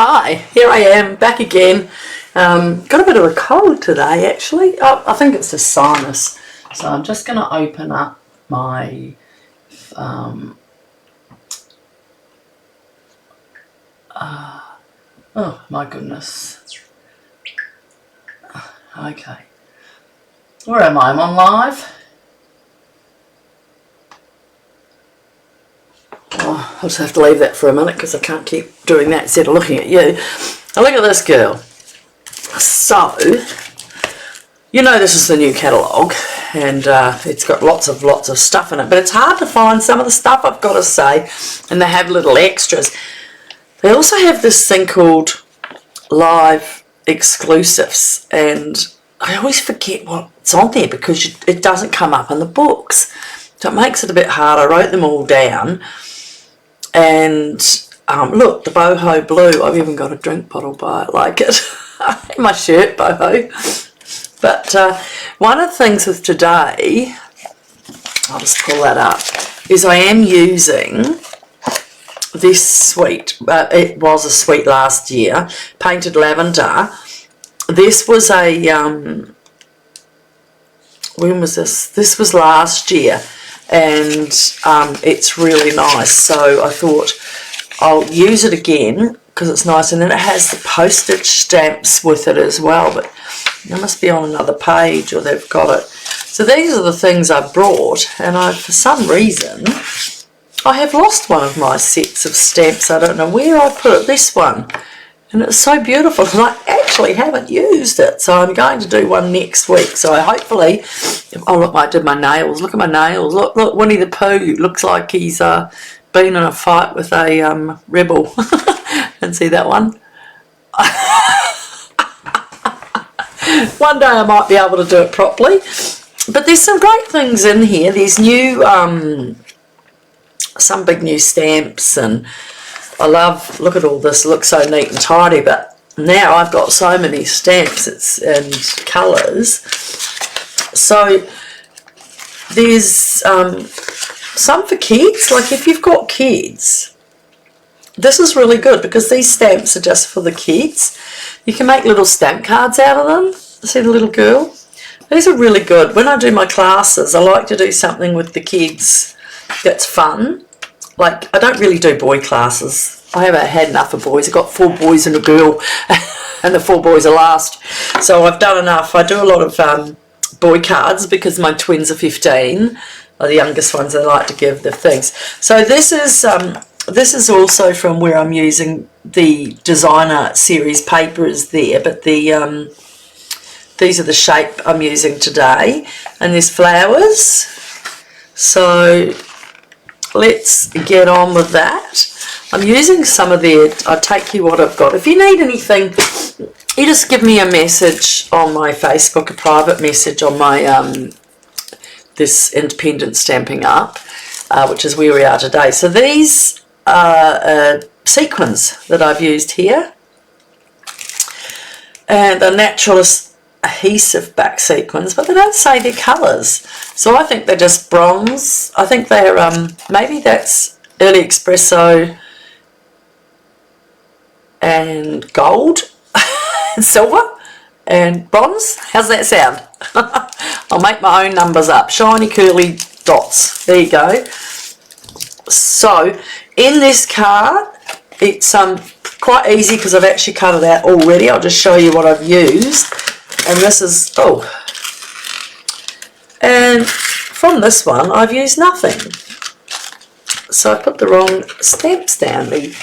Hi, here I am, back again. Got a bit of a cold today actually. Oh, I think it's a sinus. So I'm just going to open up my oh my goodness. Okay. Where am I? I'm on live. Oh, I'll just have to leave that for a minute because I can't keep doing that instead of looking at you. Now look at this girl. So, you know this is the new catalogue and it's got lots of stuff in it, but it's hard to find some of the stuff, I've got to say, and they have little extras. They also have this thing called live exclusives, and I always forget what's on there because it doesn't come up in the books. So it makes it a bit hard. I wrote them all down. And look, the boho blue. I've even got a drink bottle by it. Like it. In my shirt, boho. But one of the things with today, I'll just pull that up, is I am using this suite. It was a suite last year, Painted Lavender. This was a, when was this? This was last year. And it's really nice, so I thought I'll use it again because it's nice, and then it has the postage stamps with it as well, but it must be on another page or they've got it. So these are the things I brought, and for some reason I have lost one of my sets of stamps. I don't know where I put it, this one, and it's so beautiful and I actually haven't used it, so I'm going to do one next week. So hopefully, oh look, I did my nails, look at my nails, look Winnie the Pooh looks like he's been in a fight with a rebel. And see that one? One day I might be able to do it properly, but there's some great things in here. There's new some big new stamps, and I love, look at all this, it looks so neat and tidy, but now I've got so many stamps and colours. So there's some for kids, like if you've got kids, this is really good because these stamps are just for the kids. You can make little stamp cards out of them. See the little girl? These are really good. When I do my classes, I like to do something with the kids that's fun. Like, I don't really do boy classes. I haven't had enough of boys. I've got 4 boys and a girl, and the 4 boys are last. So I've done enough. I do a lot of boy cards because my twins are 15. Are the youngest ones. They like to give the things. So this is also from where I'm using the designer series paper is there, but the these are the shape I'm using today, and there's flowers. So let's get on with that. I'm using some of their, I'll take you what I've got. If you need anything, you just give me a message on my Facebook, a private message on my this independent Stampin' Up, which is where we are today. So these are sequins that I've used here, and the naturalist adhesive back sequins, but they don't say their colours, so I think they're just bronze. I think they're maybe that's early espresso and gold and silver and bronze. How's that sound? I'll make my own numbers up. Shiny curly dots, there you go. So in this card, it's quite easy because I've actually cut it out already. I'll just show you what I've used. And this is, oh, and from this one I've used nothing. So I put the wrong stamps down, the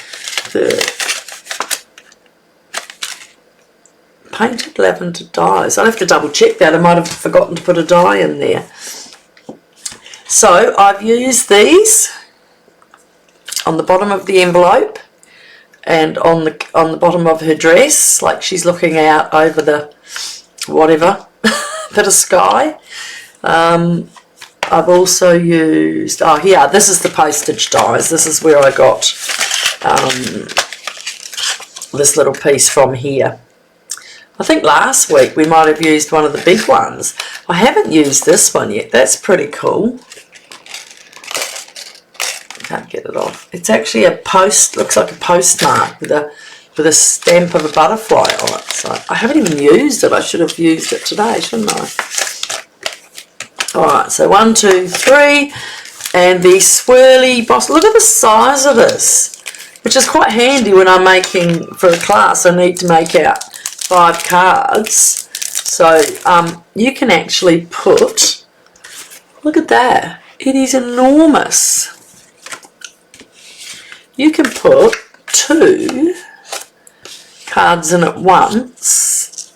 Painted Lavender dies. I'll have to double check that. I might have forgotten to put a die in there. So I've used these on the bottom of the envelope and on the bottom of her dress, like she's looking out over the whatever bit of sky. I've also used, oh yeah, this is the postage dies. This is where I got this little piece from here. I think last week we might have used one of the big ones. I haven't used this one yet. That's pretty cool. Can't get it off. It's actually a post, looks like a postmark with a with a stamp of a butterfly on it. So I haven't even used it. I should have used it today, shouldn't I? Alright, so 1, 2, 3, and the swirly boss. Look at the size of this, which is quite handy when I'm making for a class. I need to make out 5 cards. So you can actually put, look at that, it is enormous. You can put 2 cards in at once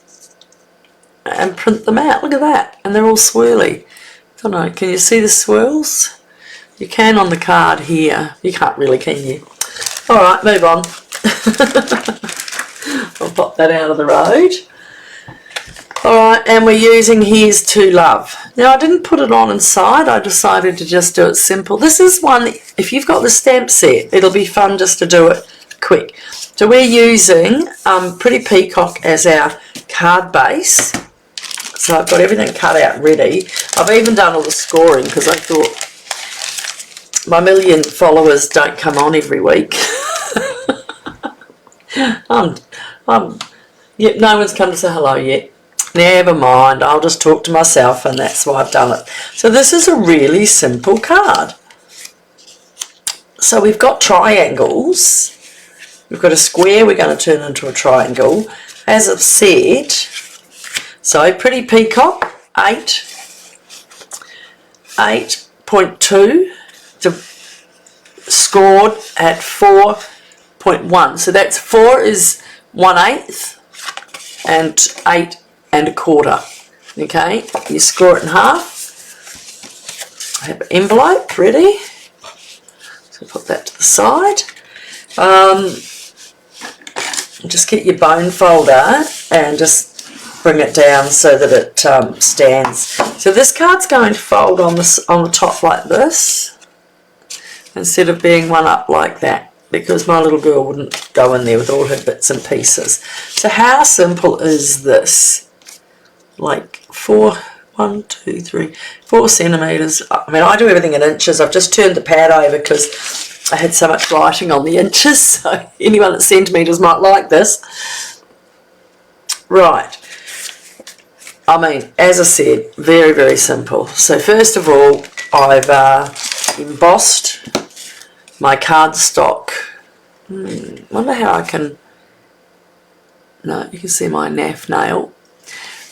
and print them out. Look at that, and they're all swirly. I don't know, can you see the swirls? You can on the card here. You can't really, can you? Alright, move on. I'll pop that out of the road. Alright, and we're using Here's to Love. Now I didn't put it on inside, I decided to just do it simple. This is one, if you've got the stamp set, it'll be fun just to do it quick. So we're using Pretty Peacock as our card base. So I've got everything cut out ready. I've even done all the scoring because I thought my 1 million followers don't come on every week. Yet no one's come to say hello yet. Never mind, I'll just talk to myself, and that's why I've done it. So this is a really simple card. So we've got triangles. We've got a square we're going to turn into a triangle. As I've said, so Pretty Peacock, 8.2, scored at 4.1. So that's 4 is 1/8 and 8 1/4. Okay, you score it in half. I have an envelope ready. So put that to the side. Just get your bone folder and just bring it down so that it stands. So this card's going to fold on the top like this instead of being one up like that, because my little girl wouldn't go in there with all her bits and pieces. So how simple is this? Like 4 centimetres. I mean, I do everything in inches. I've just turned the pad over because I had so much writing on the inches, so anyone at centimetres might like this. Right. I mean, as I said, very, very simple. So first of all, I've embossed my cardstock. Wonder how I can... No, you can see my naff nail.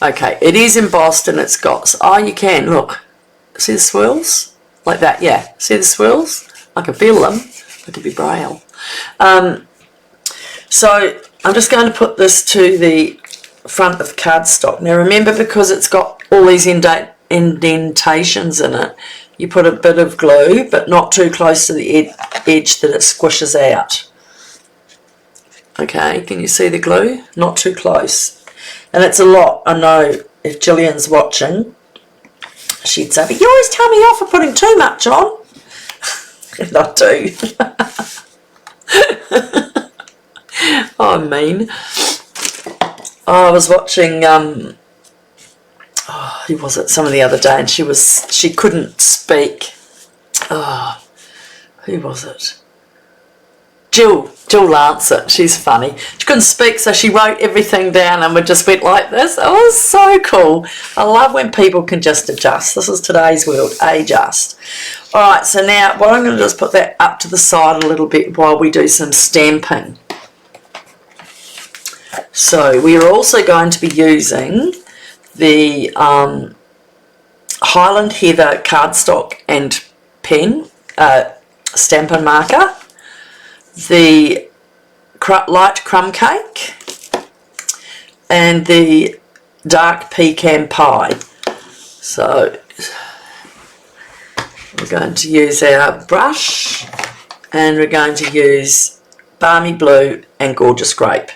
Okay, it is embossed and it's got... Oh, you can, look. See the swirls? Like that, yeah. See the swirls? I can feel them. I could be braille. So I'm just going to put this to the front of cardstock. Now remember, because it's got all these indentations in it, you put a bit of glue, but not too close to the edge that it squishes out. Okay, can you see the glue? Not too close. And it's a lot. I know if Gillian's watching, she'd say, but you always tell me off for putting too much on. And I do. Oh, I'm mean. I was watching, who was it, some of the other day, and she couldn't speak. Oh, who was it? Jill Lancet, she's funny. She couldn't speak, so she wrote everything down and we just went like this. It was so cool. I love when people can just adjust. This is today's world, adjust. Alright, so now what I'm going to do is put that up to the side a little bit while we do some stamping. So we are also going to be using the Highland Heather cardstock and pen, stampin' marker, the light crumb cake, and the dark pecan pie. So we're going to use our brush, and we're going to use Balmy Blue and Gorgeous Grape.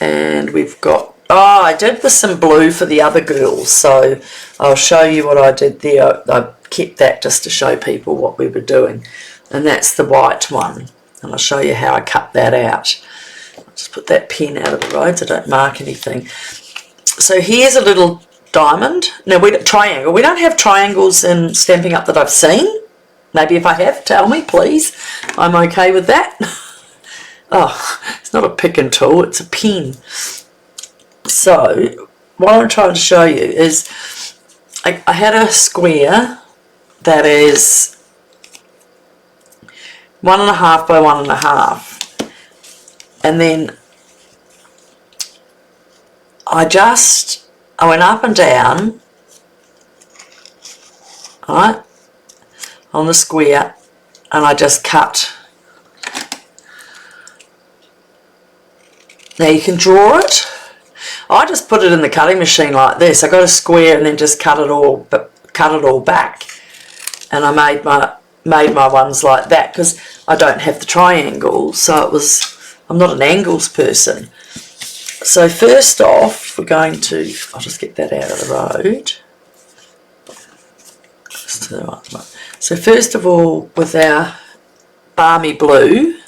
And we've got, I did with some blue for the other girls, so I'll show you what I did there. I kept that just to show people what we were doing. And that's the white one, and I'll show you how I cut that out. I'll just put that pen out of the road so I don't mark anything. So here's a little diamond. Now, triangle. We don't have triangles in Stampin' Up that I've seen. Maybe if I have, tell me, please. I'm okay with that. oh, it's not a picking tool, it's a pen. So what I'm trying to show you is I had a square that is 1.5 by 1.5, and then I went up and down, right, on the square, and I just cut. Now you can draw it. I just put it in the cutting machine like this. I got a square and then just cut it all back, and I made my ones like that because I don't have the triangles. So I'm not an angles person. So first off, we're going to, I'll just get that out of the road. So first of all, with our balmy blue,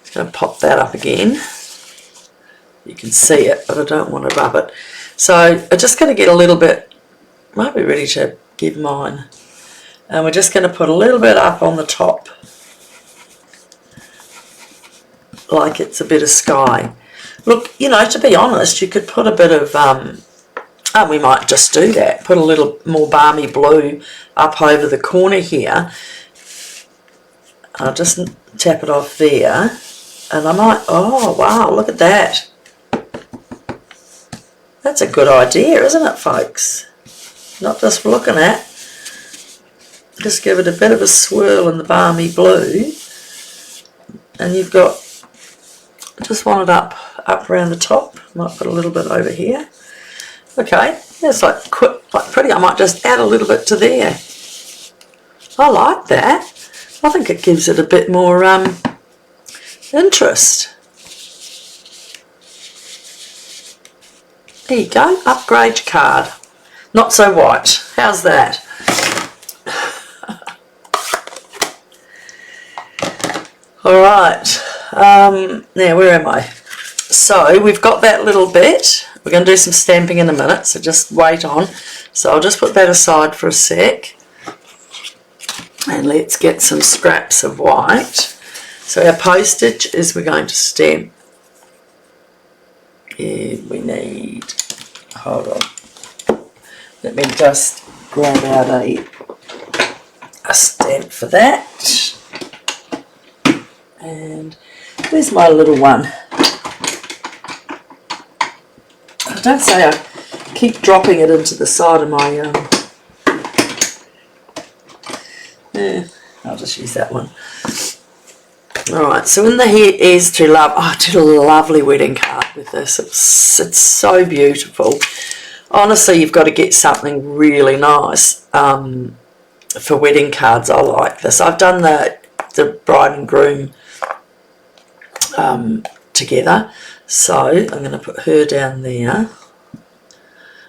just going to pop that up again. You can see it, but I don't want to rub it. So I'm just going to get a little bit, might be ready to give mine. And we're just going to put a little bit up on the top, like it's a bit of sky. Look, you know, to be honest, you could put a bit of, we might just do that, put a little more balmy blue up over the corner here. I'll just tap it off there, and I might, oh wow, look at that. That's a good idea, isn't it, folks? Not just looking at. Just give it a bit of a swirl in the balmy blue, and you've got, just want it up around the top. Might put a little bit over here. Okay, that's like pretty. I might just add a little bit to there. I like that. I think it gives it a bit more interest. There you go, upgrade your card. Not so white. How's that? Alright, now where am I? So we've got that little bit. We're going to do some stamping in a minute, so just wait on. So I'll just put that aside for a sec. And let's get some scraps of white. So our postage is we're going to stamp. Yeah, we need, hold on. Let me just grab out a stamp for that. And where's my little one? Don't say I keep dropping it into the side of my, I'll just use that one. Alright, so in the Here's to Love, oh, I did a lovely wedding card with this. It's so beautiful. Honestly, you've got to get something really nice for wedding cards. I like this. I've done the bride and groom together. So I'm going to put her down there,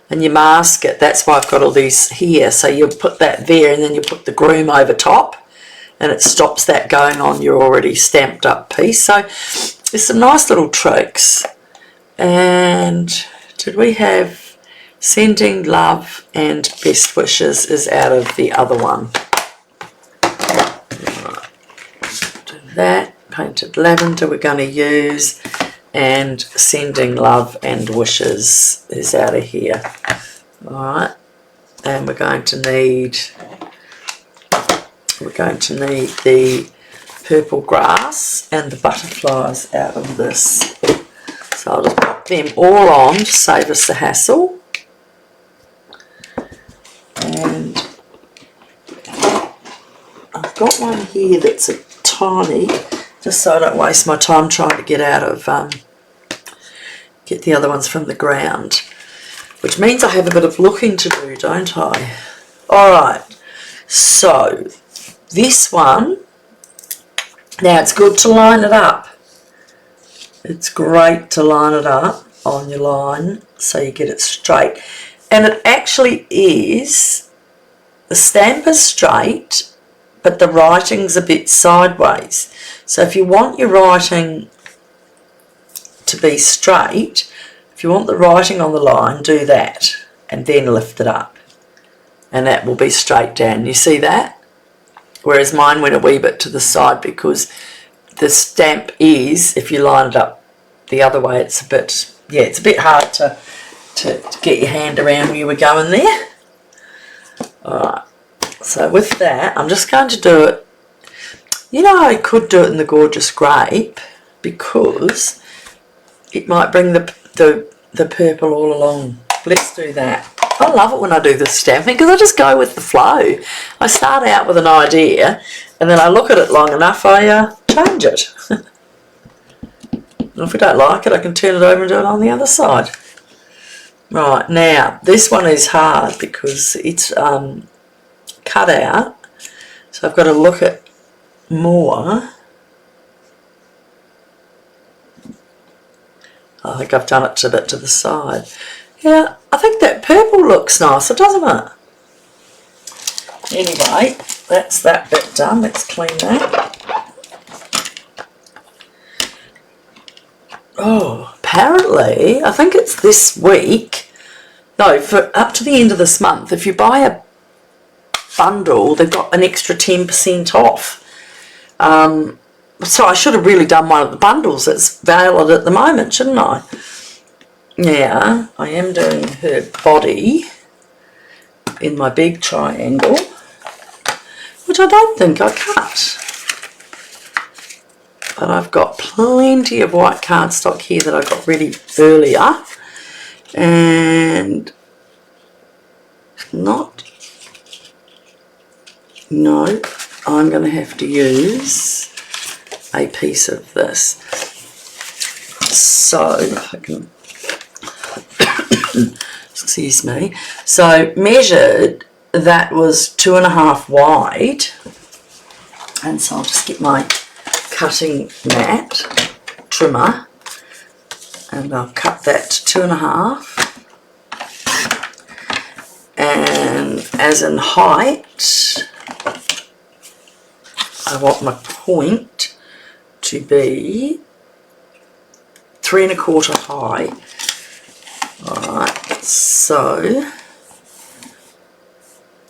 and you mask it. That's why I've got all these here. So you put that there, and then you put the groom over top, and it stops that going on your already stamped up piece. So there's some nice little tricks. And did we have sending love and best wishes is out of the other one. Do that. Painted Lavender we're going to use, and sending love and wishes is out of here. Alright, and we're going to need the purple grass and the butterflies out of this. So I'll just put them all on to save us the hassle. And I've got one here that's a tiny, just so I don't waste my time trying to get out of, get the other ones from the ground. Which means I have a bit of looking to do, don't I? Alright, so this one, now it's good to line it up. It's great to line it up on your line so you get it straight. And it actually is, the stamp is straight, but the writing's a bit sideways. So if you want your writing to be straight, if you want the writing on the line, do that and then lift it up, and that will be straight down. You see that? whereas mine went a wee bit to the side because the stamp is, if you line it up the other way, it's a bit, yeah, it's a bit hard to get your hand around where you were going there. Alright, so with that, I'm just going to do it. You know, I could do it in the Gorgeous Grape because it might bring the purple all along. Let's do that. I love it when I do this stamping because I just go with the flow. I start out with an idea and then I look at it long enough, I change it. And if I don't like it, I can turn it over and do it on the other side. Right, now this one is hard because it's cut out, so I've got to look at more. I think I've done it a bit to the side. Yeah, I think that purple looks nicer, doesn't it? Anyway, that's that bit done. Let's clean that. Oh, apparently, I think it's this week. No, for up to the end of this month, if you buy a bundle, they've got an extra 10% off. So I should have really done one of the bundles that's valid at the moment, shouldn't I? Yeah, I am doing her body in my big triangle, which I don't think I cut. But I've got plenty of white cardstock here that I got ready earlier. And no, I'm going to have to use a piece of this. So, if I can, excuse me, so measured, that was 2.5 wide, and so I'll just get my cutting mat trimmer and I'll cut that to 2.5, and as in height, I want my point to be 3.25 high. Alright, so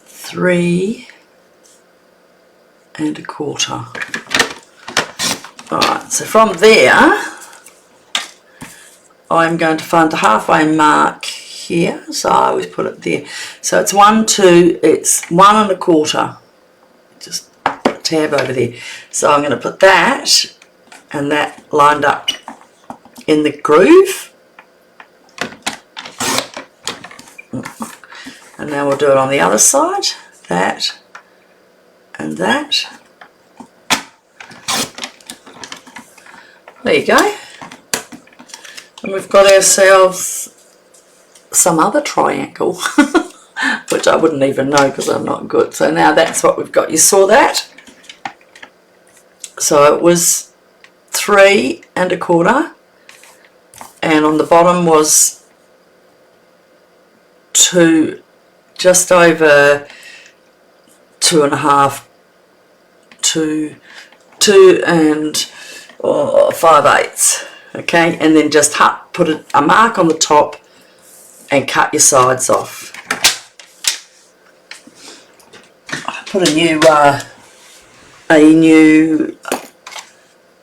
3.25. Alright, so from there I'm going to find the halfway mark here, so I always put it there. So it's 1, 2, it's 1.25. Just a tab over there. So I'm going to put that and that lined up in the groove. And now we'll do it on the other side. That and that. There you go. And we've got ourselves some other triangle, which I wouldn't even know because I'm not good. So now that's what we've got. You saw that? So it was 3.25, and on the bottom was 2, just over 2.5, 2 and 5/8. Okay, and then just put a mark on the top and cut your sides off. I put a new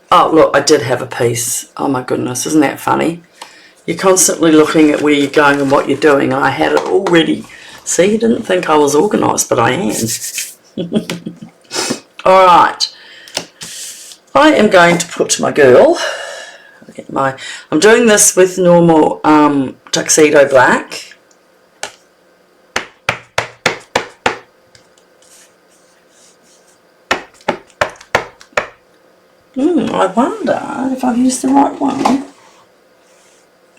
oh look, I did have a piece. Oh my goodness, isn't that funny? You're constantly looking at where you're going and what you're doing, and I had it all ready. See, you didn't think I was organised, but I am. Alright, I am going to put my girl, I'm doing this with normal tuxedo black. I wonder if I've used the right one.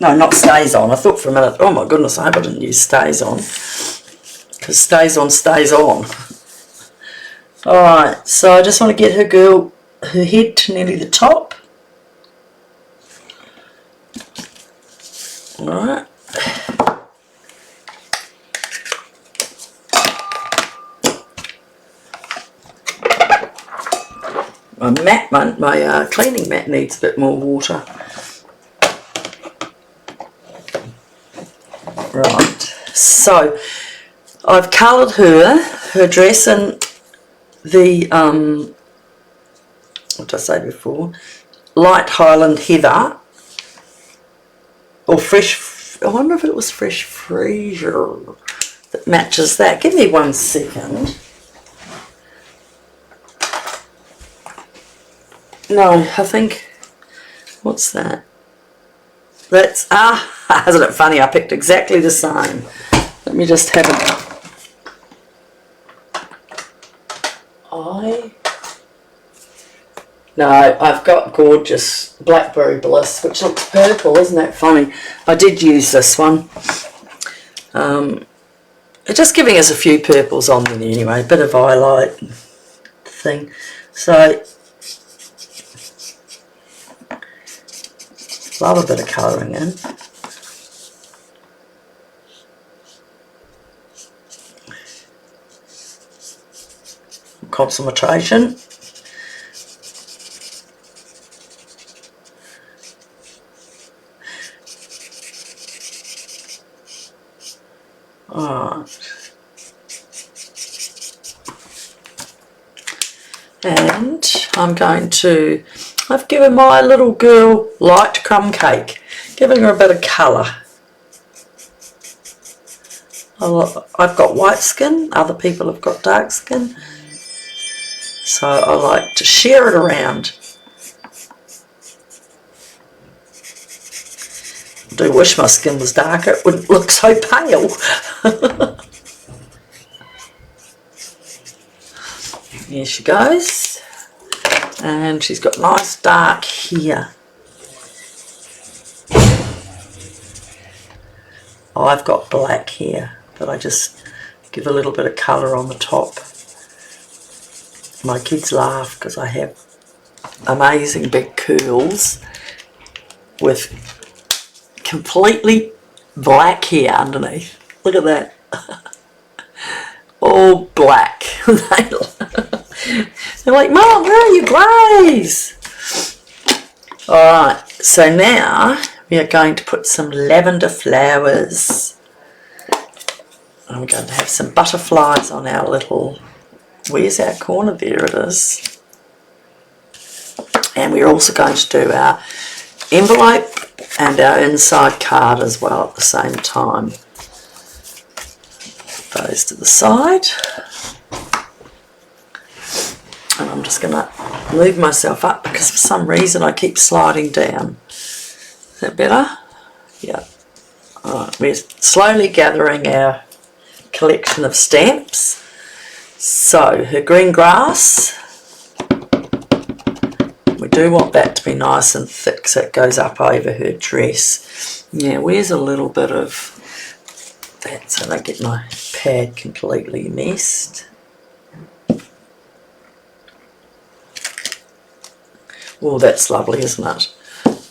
No, not Stays On. I thought for a minute, oh my goodness, I hope I didn't use Stays On. Because Stays On stays on. Alright, so I just want to get her head to nearly the top. Alright. My cleaning mat needs a bit more water. Right, so I've coloured her dress in the, what did I say before? Light Highland Heather, or fresh, I wonder if it was fresh freesia that matches that. Give me 1 second. No, I think, what's that? That's, isn't it funny? I picked exactly the same. Let me just have it. No, I've got gorgeous Blackberry Bliss, which looks purple. Isn't that funny? I did use this one. Just giving us a few purples on there anyway, a bit of highlight thing. So, love a bit of colouring in. Concentration. Alright. And I'm going to, I've given my little girl light crumb cake, giving her a bit of colour. I've got white skin, other people have got dark skin, so I like to share it around. I do wish my skin was darker, it wouldn't look so pale. Here she goes, and she's got nice dark hair. I've got black hair, but I just give a little bit of colour on the top. My kids laugh because I have amazing big curls with completely black hair underneath. Look at that. All black. They're like, Mom, where are your greys? Alright, so now we are going to put some lavender flowers. And we're going to have some butterflies on our little, where's our corner? There it is. And we're also going to do our envelope and our inside card as well at the same time. Put those to the side. And I'm just going to move myself up because for some reason I keep sliding down. Is that better? Yeah. Alright, we're slowly gathering our collection of stamps. So, her green grass. We do want that to be nice and thick so it goes up over her dress. Yeah, where's a little bit of that so I don't get my pad completely messed. Oh, that's lovely, isn't it?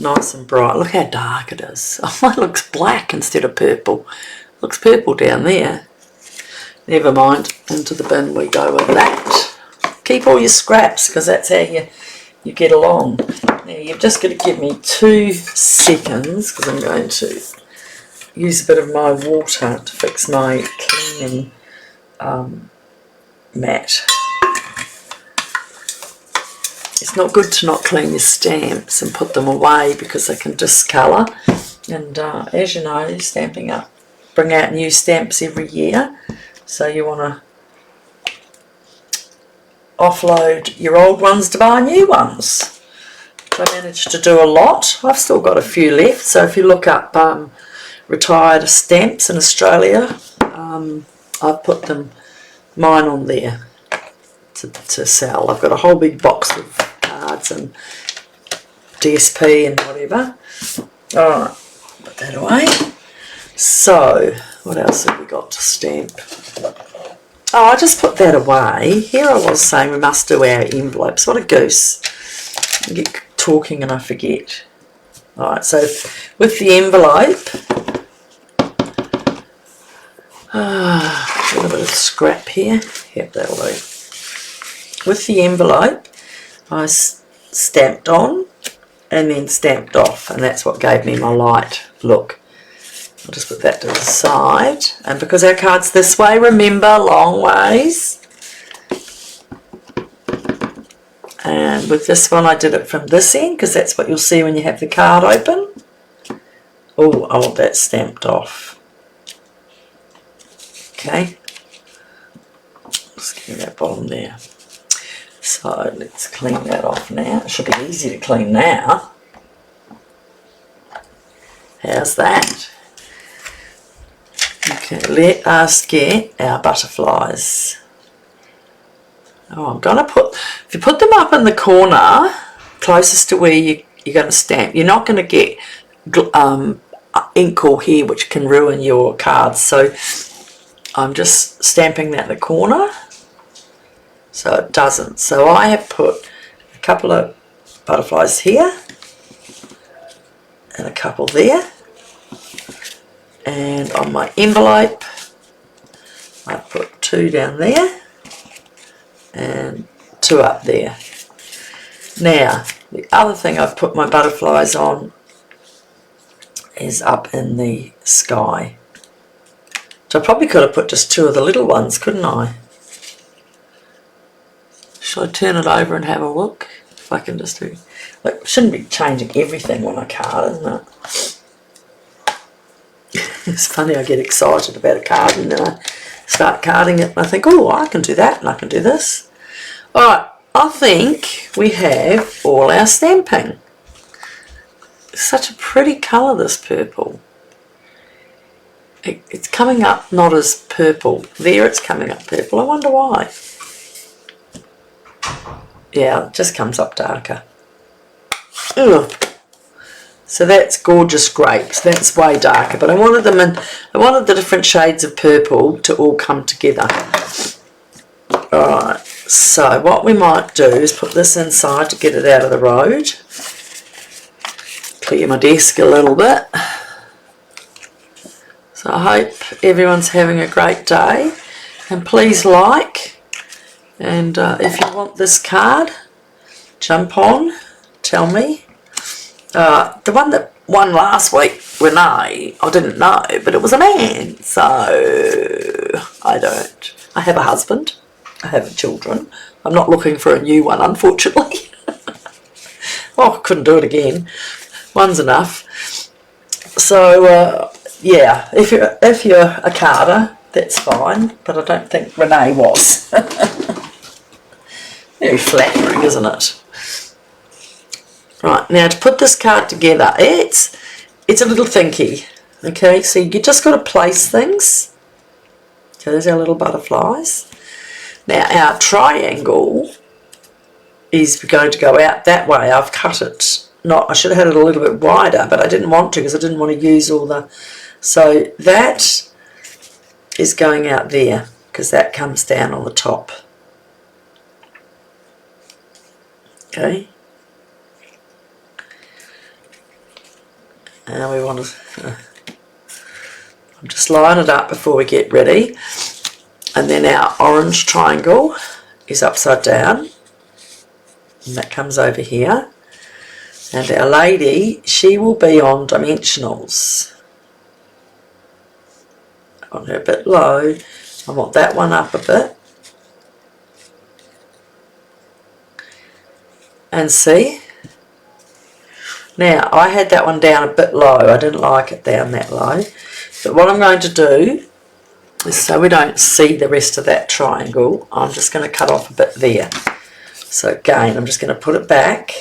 Nice and bright. Look how dark it is. Oh, mine looks black instead of purple. Looks purple down there. Never mind. Into the bin we go with that. Keep all your scraps because that's how you get along. Now you've just got to give me 2 seconds because I'm going to use a bit of my water to fix my cleaning mat. It's not good to not clean your stamps and put them away because they can discolour. And as you know, Stampin' Up bring out new stamps every year. So you want to offload your old ones to buy new ones. I managed to do a lot. I've still got a few left. So if you look up retired stamps in Australia, I've put mine on there to sell. I've got a whole big box of cards and DSP and whatever. Alright, put that away. So, what else have we got to stamp? Oh, I just put that away. Here I was saying we must do our envelopes. What a goose. I get talking and I forget. Alright, so with the envelope, a little bit of scrap here. Yep, that'll do. With the envelope, I stamped on and then stamped off, and that's what gave me my light look. I'll just put that to the side, and because our card's this way, remember, long ways. And with this one I did it from this end because that's what you'll see when you have the card open. Oh, I want that stamped off. Okay. Just get that bottom there. So let's clean that off now. It should be easy to clean now. How's that? Okay, let us get our butterflies. Oh, I'm going to put, if you put them up in the corner, closest to where you're going to stamp, you're not going to get ink or hair which can ruin your cards. So I'm just stamping that in the corner so it doesn't. So I have put a couple of butterflies here and a couple there. And on my envelope, I put 2 down there and 2 up there. Now, the other thing I've put my butterflies on is up in the sky. So I probably could have put just 2 of the little ones, couldn't I? Should I turn it over and have a look? If I can just do... Look, shouldn't be changing everything when I card, isn't it? It's funny, I get excited about a card and then I start carding it and I think, oh, I can do that and I can do this. Alright, I think we have all our stamping. It's such a pretty colour, this purple. It's coming up not as purple. There it's coming up purple. I wonder why. Yeah, it just comes up darker. Ugh. So that's gorgeous grapes. That's way darker, but I wanted them in. I wanted the different shades of purple to all come together. Alright, so what we might do is put this inside to get it out of the road. Clear my desk a little bit. So I hope everyone's having a great day. And please like. And if you want this card, jump on, tell me. The one that won last week, Renee, I didn't know, but it was a man, so I don't. I have a husband, I have children. I'm not looking for a new one, unfortunately. Oh, couldn't do it again. One's enough. So, yeah, if you're a carder, that's fine, but I don't think Renee was. Very flattering, isn't it? Right, now to put this card together, it's a little thinky, okay, so you just got to place things. Okay, there's our little butterflies. Now our triangle is going to go out that way. I've cut it, I should have had it a little bit wider, but I didn't want to because I didn't want to use all the, so that is going out there because that comes down on the top. Okay. And we want to, I'm just line it up before we get ready. And then our orange triangle is upside down. And that comes over here. And our lady, she will be on dimensionals. I want her a bit low. I want that one up a bit. And see? Now, I had that one down a bit low. I didn't like it down that low. But what I'm going to do is, so we don't see the rest of that triangle, I'm just going to cut off a bit there. So again, I'm just going to put it back.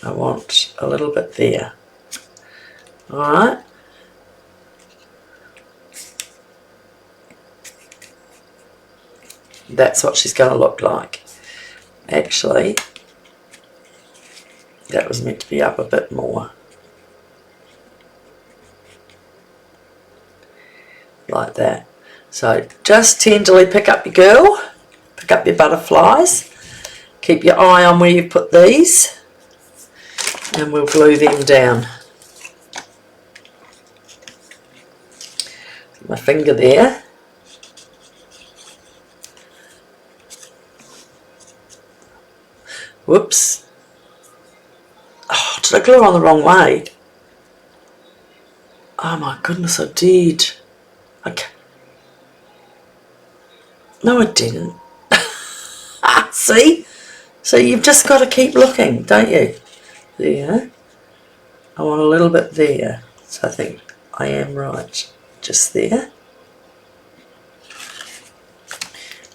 I want a little bit there. Alright. That's what she's going to look like. Actually, that was meant to be up a bit more. Like that. So just tenderly pick up your girl, pick up your butterflies, keep your eye on where you put these, and we'll glue them down. My finger there. Whoops. Oh, did I glue on the wrong way? Oh my goodness, I did. Okay. No, I didn't. See? So you've just got to keep looking, don't you? There. I want a little bit there. So I think I am right. Just there.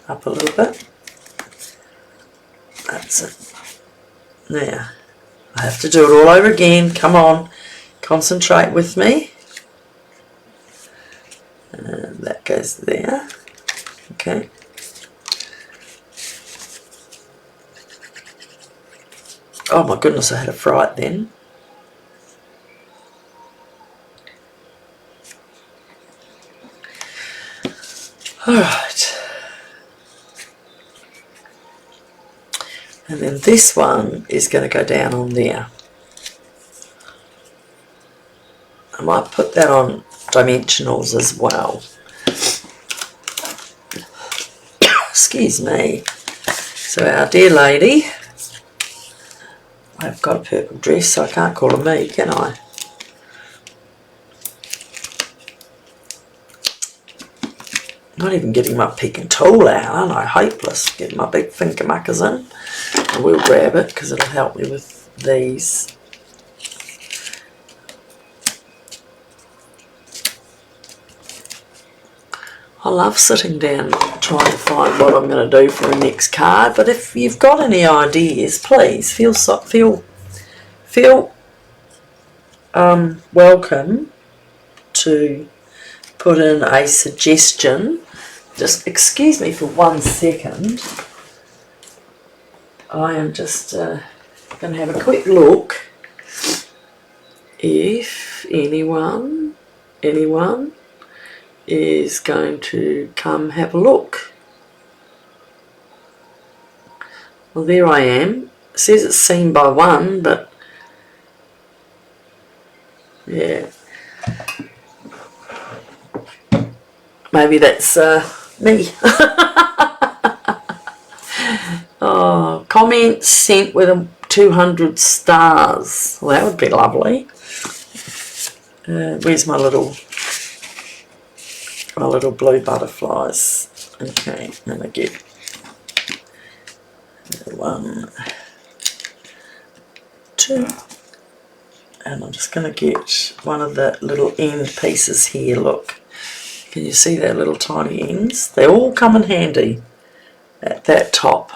Up a little bit. That's it. Now, I have to do it all over again. Come on. Concentrate with me. And that goes there. Okay. Oh my goodness, I had a fright then. Alright. And then this one is going to go down on there. I might put that on dimensionals as well. Excuse me. So our dear lady, I've got a purple dress, so I can't call her me, can I? Not even getting my picking tool out, aren't I? Hopeless. Getting my big finger muckers in. I will grab it because it'll help me with these. I love sitting down trying to find what I'm going to do for a next card, but if you've got any ideas, please feel welcome to put in a suggestion. Just excuse me for 1 second. I am just going to have a quick look if anyone is going to come have a look. Well, there I am. It says it's seen by 1, but yeah, maybe that's me. Oh, comments sent with 200 stars. Well, that would be lovely. Where's my little blue butterflies? Okay, I'm gonna get 1, 2, and I'm just gonna get one of the little end pieces here. Look, can you see that little tiny ends? They all come in handy at that top.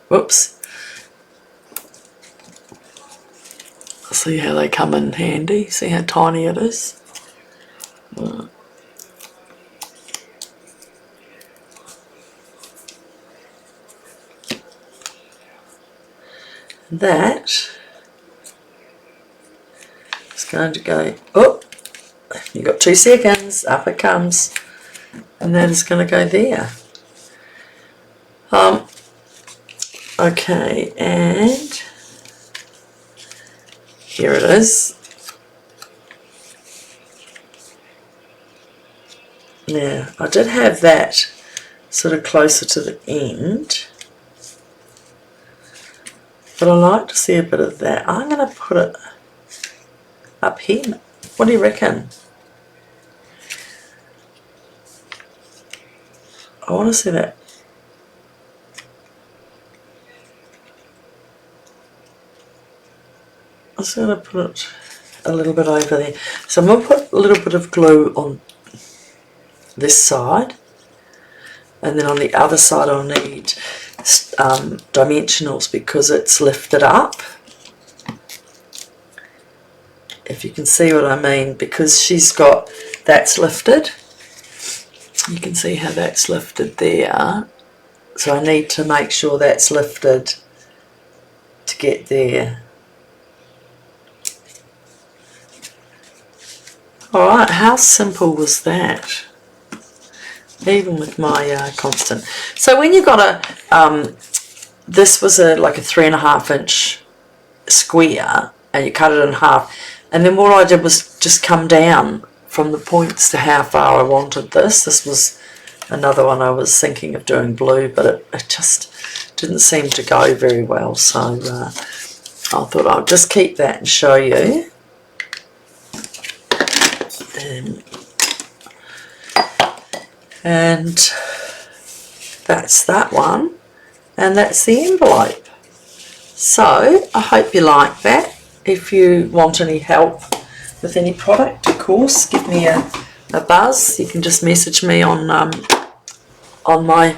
Whoops. See how they come in handy? See how tiny it is? That is going to go, oh, you've got 2 seconds, up it comes, and that is going to go there. Okay, and here it is. Now, I did have that sort of closer to the end, but I like to see a bit of that. I'm going to put it up here. What do you reckon? I want to see that. I'm just going to put it a little bit over there. So I'm going to put a little bit of glue on this side, and then on the other side I'll need dimensionals because it's lifted up. If you can see what I mean, because she's got, that's lifted. You can see how that's lifted there. So I need to make sure that's lifted to get there. Alright, how simple was that? Even with my constant. So when you got a, this was like a 3.5 inch square, and you cut it in half, and then what I did was just come down from the points to how far I wanted this. This was another one I was thinking of doing blue, but it just didn't seem to go very well, so I thought I'll just keep that and show you. And that's that one. and that's the envelope. So I hope you like that. If you want any help with any product, of course, give me a buzz. You can just message me on my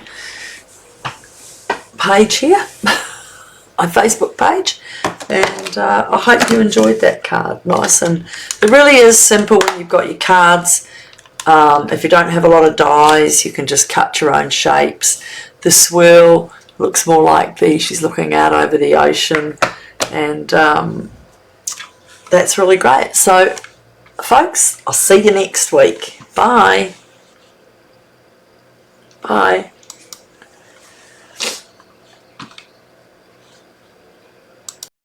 page here, my Facebook page, and I hope you enjoyed that card. Nice, and it really is simple when you've got your cards. If you don't have a lot of dies, you can just cut your own shapes. The swirl looks more like she's looking out over the ocean, and that's really great. So folks, I'll see you next week. Bye. Bye.